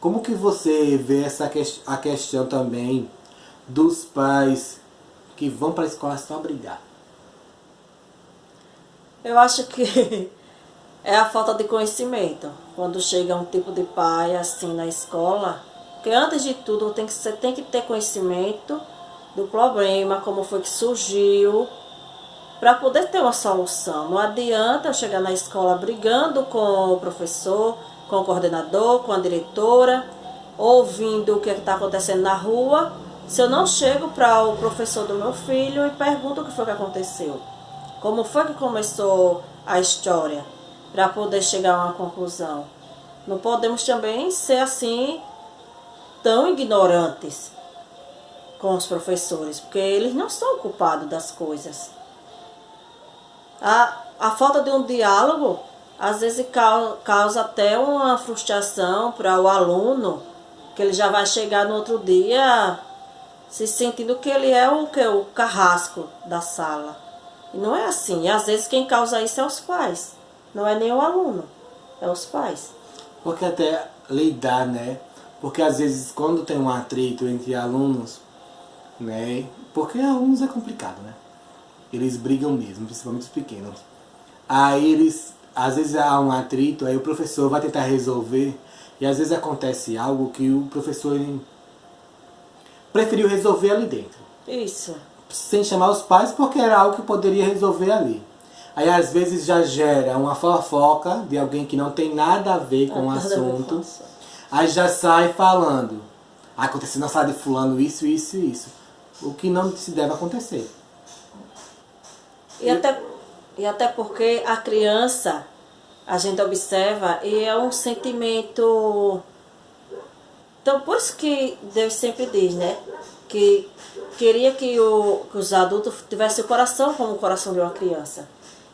Como que você vê a questão também dos pais que vão para a escola só brigar? Eu acho que é a falta de conhecimento. Quando chega um tipo de pai assim na escola, porque antes de tudo você tem que ter conhecimento do problema, como foi que surgiu, para poder ter uma solução. Não adianta eu chegar na escola brigando com o professor, com o coordenador, com a diretora, ouvindo o que está acontecendo na rua, se eu não chego para o professor do meu filho e pergunto o que foi que aconteceu. Como foi que começou a história, para poder chegar a uma conclusão. Não podemos também ser assim tão ignorantes com os professores, porque eles não são culpados das coisas. A falta de um diálogo, às vezes causa até uma frustração para o aluno, que ele já vai chegar no outro dia se sentindo que ele é o carrasco da sala. E não é assim. E às vezes quem causa isso é os pais. Não é nem o aluno, é os pais. Porque até lidar, né? Porque às vezes quando tem um atrito entre alunos, né? Porque alunos é complicado, né? Eles brigam mesmo, principalmente os pequenos. Aí às vezes há um atrito, aí o professor vai tentar resolver, e às vezes acontece algo que o professor preferiu resolver ali dentro. Isso. Sem chamar os pais, porque era algo que poderia resolver ali. Aí às vezes já gera uma fofoca de alguém que não tem nada a ver com o assunto. Aí já sai falando, aconteceu na sala de fulano isso, isso e isso. O que não se deve acontecer. E até porque a criança, a gente observa, e é um sentimento... Então, por isso que Deus sempre diz, né? Que queria que os adultos tivessem o coração como o coração de uma criança.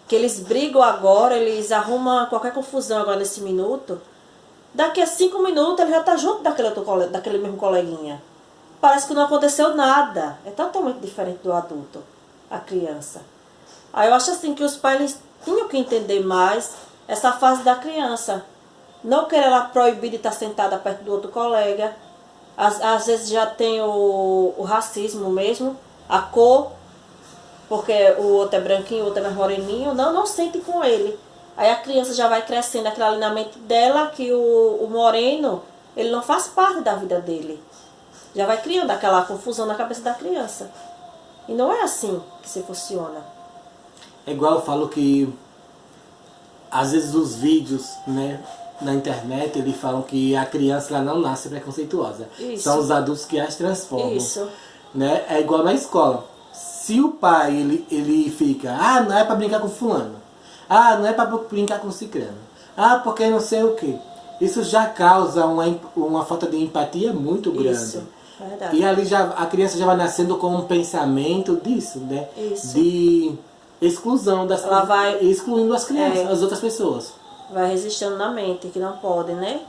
Que eles brigam agora, eles arrumam qualquer confusão agora nesse minuto. Daqui a 5 minutos ele já está junto daquele mesmo coleguinha. Parece que não aconteceu nada. É totalmente diferente do adulto, a criança. Aí eu acho assim que os pais eles tinham que entender mais essa fase da criança. Não querer ela proibir de estar sentada perto do outro colega. Às vezes já tem o racismo mesmo, a cor, porque o outro é branquinho, o outro é mais moreninho. Não sente com ele. Aí a criança já vai crescendo aquele alinhamento dela que o moreno, ele não faz parte da vida dele. Já vai criando aquela confusão na cabeça da criança. E não é assim que se funciona. É igual eu falo que às vezes os vídeos, né, na internet, eles falam que a criança ela não nasce preconceituosa. Isso. São os adultos que as transformam. Isso. Né? É igual na escola. Se o pai ele fica, não é para brincar com fulano. Não é para brincar com ciclano. Porque não sei o que. Isso já causa uma falta de empatia muito grande. Isso. Verdade. E ali a criança já vai nascendo com um pensamento disso, né? Isso. De exclusão das Ela vai excluindo as crianças, as outras pessoas. Vai resistindo na mente, que não pode, né?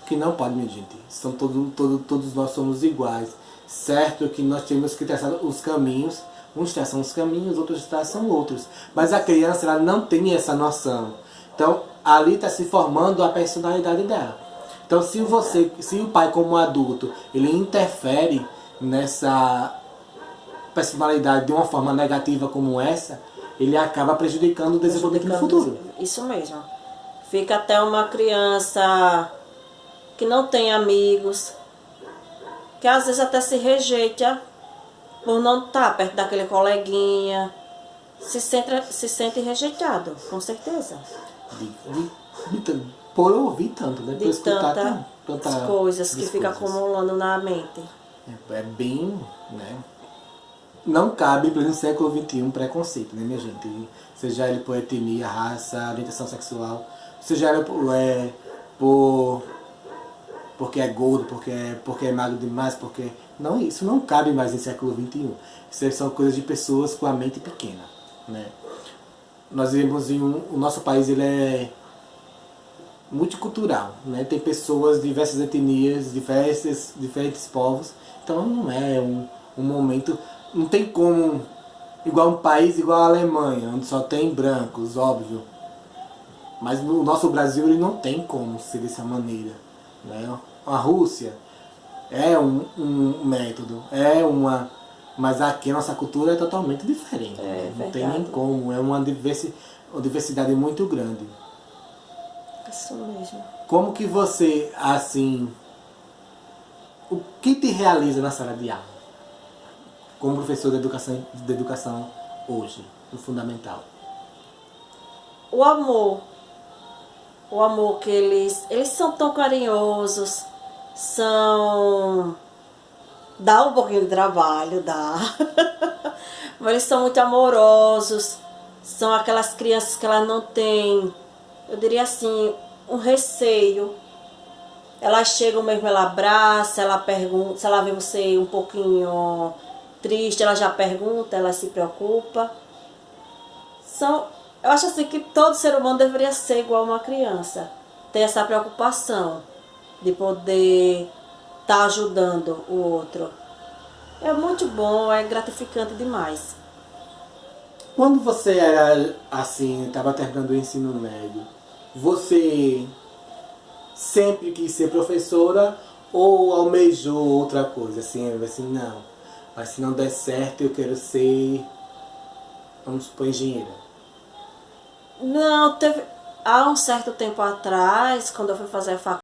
Que não pode, minha gente. Todos nós somos iguais. Certo que nós temos que traçar os caminhos. Uns traçam os caminhos, outros traçam outros. Mas a criança ela não tem essa noção. Então ali está se formando a personalidade dela. Então se o pai como adulto, ele interfere nessa personalidade de uma forma negativa como essa, ele acaba prejudicando o desenvolvimento no futuro. Isso mesmo. Fica até uma criança que não tem amigos, que às vezes até se rejeita por não estar perto daquele coleguinha. Se sente rejeitado, com certeza. Por ouvir tanto, né? Por escutar tantas coisas que ficam acumulando na mente. É bem, né? Não cabe, no século XXI, preconceito, né, minha gente? Seja ele por etnia, raça, orientação sexual, seja ele porque é gordo, porque é magro demais, Não, isso não cabe mais no século XXI. Isso são coisas de pessoas com a mente pequena, né? Nós vivemos o nosso país ele é multicultural, né? Tem pessoas de diversas etnias, diferentes povos, então não é um momento... Não tem como, igual um país igual a Alemanha, onde só tem brancos, óbvio. Mas no nosso Brasil ele não tem como ser dessa maneira. né? A Rússia é um método, mas aqui a nossa cultura é totalmente diferente. Né? Não tem nem como, é uma diversidade muito grande. Isso mesmo. Como que você, assim, o que te realiza na sala de aula? Como professor de educação hoje, no fundamental? O amor. O amor que eles são tão carinhosos, dá um pouquinho de trabalho, dá. Mas eles são muito amorosos, são aquelas crianças que elas não têm, eu diria assim, um receio. Elas chegam mesmo, ela abraça, ela pergunta, se ela vê você um pouquinho triste, ela já pergunta, ela se preocupa. Eu acho assim que todo ser humano deveria ser igual a uma criança. Ter essa preocupação de poder estar ajudando o outro. É muito bom, é gratificante demais. Quando você era assim, estava terminando o ensino médio, você sempre quis ser professora ou almejou outra coisa? Assim, não, mas se não der certo eu quero ser, vamos supor, engenheira. Não, há um certo tempo atrás, quando eu fui fazer a faculdade,